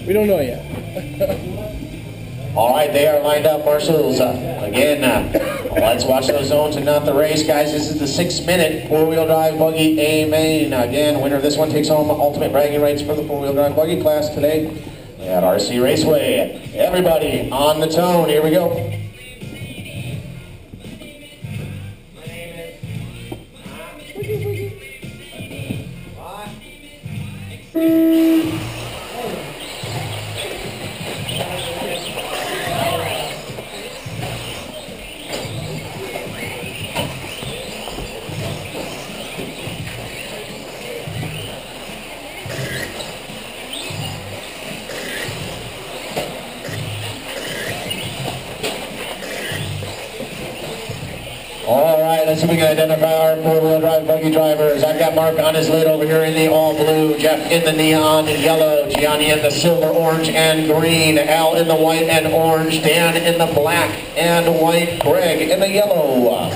We don't know yet. All right, they are lined up, marshals. Again, let's watch those zones and not the race, guys. This is the 6-minute four-wheel drive buggy A-Main. Again, winner of this one takes home ultimate bragging rights for the four-wheel drive buggy class today at RC Raceway. Everybody on the tone. Here we go. All right, let's see if we can identify our four-wheel drive buggy drivers. I've got Mark on his lid over here in the all blue, Jeff in the neon yellow, Gianni in the silver, orange, and green, Al in the white and orange, Dan in the black and white, Greg in the yellow,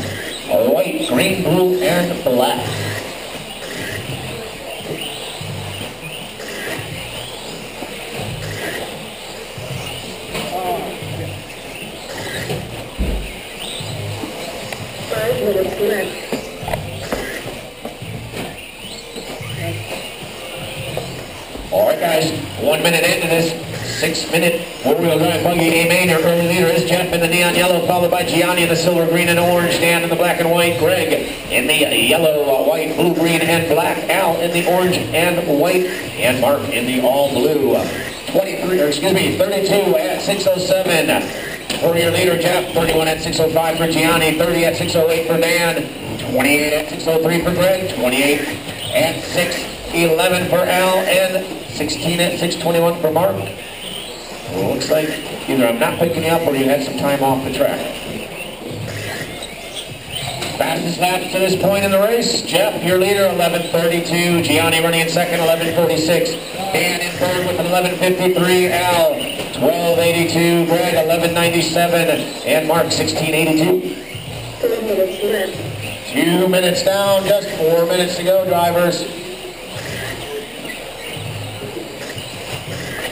white, green, blue, and black. All right, guys, 1 minute into this 6-minute four-wheel drive buggy A-Main. Your early leader is Jeff in the neon yellow, followed by Gianni in the silver, green, and orange, Dan in the black and white, Greg in the yellow, white, blue, green, and black, Al in the orange and white, and Mark in the all blue. 32 at 6:07. For your leader, Jeff, 31 at 6:05 for Gianni, 30 at 6:08 for Dan, 28 at 6:03 for Greg, 28 at 6:11 for Al, and 16 at 6:21 for Mark. Well, looks like either I'm not picking you up or you had some time off the track. Fastest laps to this point in the race, Jeff, your leader, 11:32. Gianni running in second, 11:46. Dan in third with an 11:53. Al, 12:82. Greg, 11:97. And Mark, 16:82. 2 minutes down, just 4 minutes to go, drivers.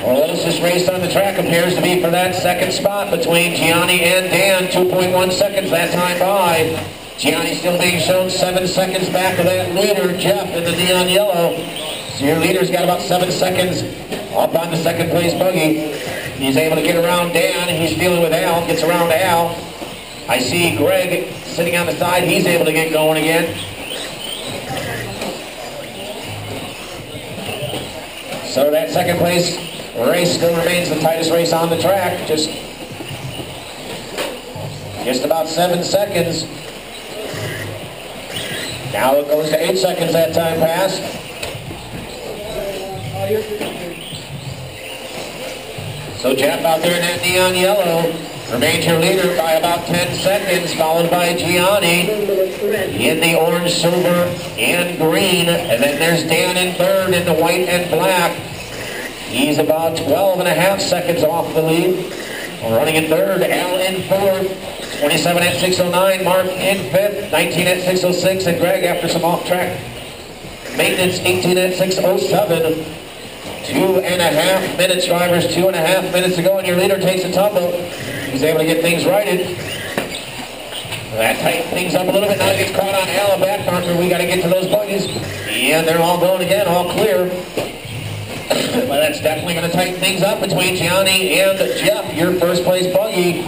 Well, closest race on the track appears to be for that second spot between Gianni and Dan. 2.1 seconds that time by. Gianni still being shown 7 seconds back of that leader, Jeff, in the neon yellow. So your leader's got about 7 seconds up on the second place buggy. He's able to get around Dan. He's dealing with Al, gets around Al. I see Greg sitting on the side. He's able to get going again. So that second place race still remains the tightest race on the track. Just about 7 seconds. Now it goes to 8 seconds that time passed. So Jeff out there in that neon yellow remains your leader by about 10 seconds, followed by Gianni in the orange, silver, and green. And then there's Dan in third in the white and black. He's about 12.5 seconds off the lead. Running in third, Al in fourth, 27 at 6:09. Mark in fifth, 19 at 6:06. And Greg, after some off-track maintenance, 18 at 6:07. 2.5 minutes, drivers, 2.5 minutes to go, and your leader takes a tumble. He's able to get things righted. That tightens things up a little bit. Now he gets caught on Al, a back marker. We got to get to those buggies. And they're all going again, all clear. But that's definitely going to tighten things up between Gianni and Jeff, your first place buggy.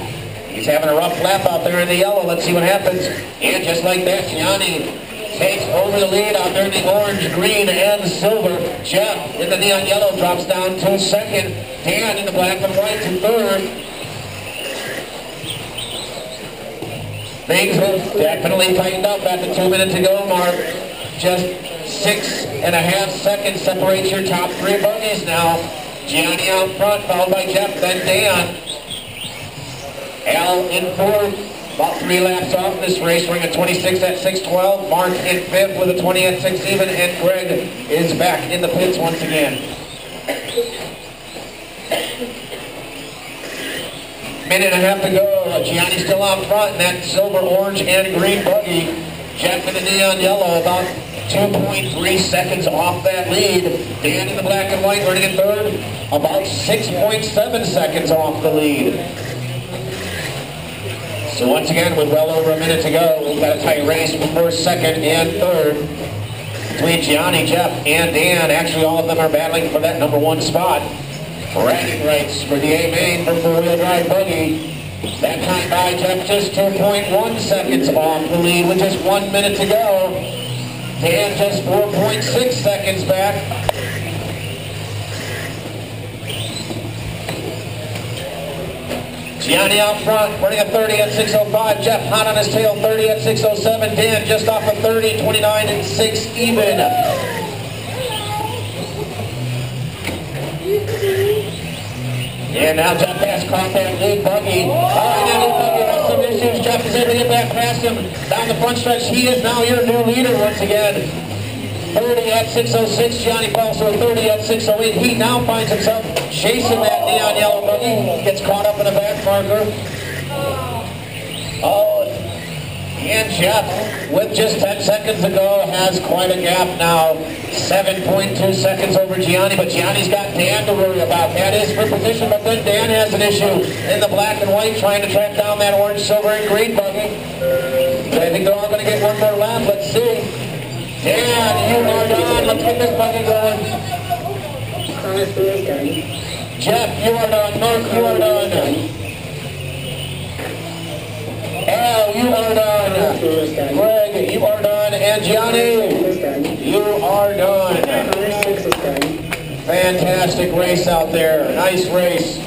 He's having a rough lap out there in the yellow. Let's see what happens. And just like that, Gianni takes over the lead out there in the orange, green, and silver. Jeff in the neon yellow drops down to second. Dan in the black and white to third. Things have definitely tightened up at the 2 minute to go mark. Just 6.5 seconds separates your top three buggies now. Gianni out front, followed by Jeff, then Dan. Al in fourth, about 3 laps off this race, running a 26 at 6:12. Mark in fifth with a 20 at 6 even, and Greg is back in the pits once again. Minute and a half to go. Gianni still out front in that silver, orange, and green buggy. Jeff in the neon yellow, about 2.3 seconds off that lead. Dan in the black and white running in third, about 6.7 seconds off the lead. So once again, with well over a minute to go, we've got a tight race for first, second, and third between Gianni, Jeff, and Dan. Actually, all of them are battling for that number 1 spot. Bragging rights for the A-Main for 4-wheel drive buggy. That time by Jeff, just 2.1 seconds off the lead with just 1 minute to go. Dan just 4.6 seconds back. Gianni out front, running a 30 at 6:05. Jeff hot on his tail, 30 at 6:07. Dan just off a 30, 29 and 6 even. And now Jeff has caught that lead buggy. All right, that lead buggy has some issues. Jeff is able to get back past him down the front stretch. He is now your new leader once again. 30 at 6:06. Gianni falls to a 30 at 6:08. He now finds himself chasing that neon yellow buggy. Gets caught up in a back marker. Oh, and Jeff, with just 10 seconds to go, has quite a gap now. 7.2 seconds over Gianni, but Gianni's got Dan to worry about. That is for position, but then Dan has an issue in the black and white trying to track down that orange, silver, and green buggy. I think they're all going to get one more lap. Let's see. Dan, you are done. Let's get this buggy going. Jeff, you are done. Mark, you are done. Al, you are done. Greg, you are done. And Gianni, you are done. Fantastic race out there. Nice race.